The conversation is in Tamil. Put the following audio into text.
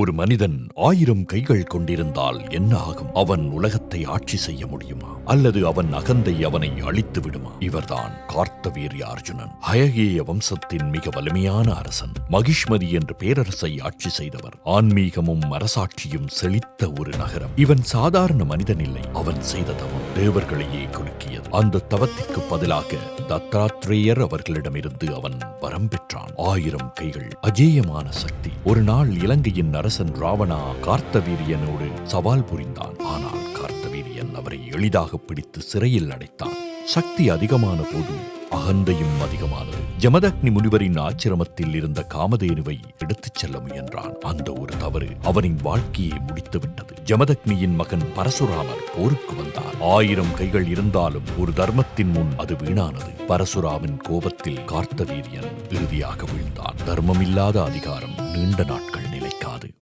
ஒரு மனிதன் 1000 கைகள் கொண்டிருந்தால் என்ன ஆகும்? அவன் உலகத்தை ஆட்சி செய்ய முடியுமா? அல்லது அவன் அகந்தை அவனை அழித்து விடுமா? இவர்தான் கார்த்தவீரிய அர்ஜுனன். ஹயகேய வம்சத்தின் மிக வலிமையான அரசன். மகிஷ்மதி என்ற பேரரசை ஆட்சி செய்தவர். ஆன்மீகமும் அரசாட்சியும் செழித்த ஒரு நகரம். இவன் சாதாரண மனிதன் இல்லை. அவன் செய்த தவம் தேவர்களையே குலுக்கியது. அந்த தவத்திற்கு பதிலாக தத்தாத்ரேயர் அவர்களிடமிருந்து அவன் வரம் பெற்றான். 1000 கைகள், அஜேயமான சக்தி. ஒரு நாள் இலங்கையின் அரசன் ராவணா கார்த்தவீரியனோடு சவால் புரிந்தான். ஆனால் கார்த்தவீரியன் அவரை எளிதாக பிடித்து சிறையில் அடைத்தான். சக்தி அதிகமான போது அகந்தையும் அதிகமானது. ஜமதக்னி முனிவரின் ஆச்சிரமத்தில் இருந்த காமதேனுவை எடுத்துச் செல்ல முயன்றான். அந்த ஒரு தவறு அவனின் வாழ்க்கையை முடித்துவிட்டது. ஜமதக்னியின் மகன் பரசுராமர் போருக்கு வந்தார். 1000 கைகள் இருந்தாலும் ஒரு தர்மத்தின் முன் அது வீணானது. பரசுராமின் கோபத்தில் கார்த்தவீரியன் இறுதியாக வீழ்ந்தான். தர்மமில்லாத அதிகாரம் நீண்ட நாட்கள்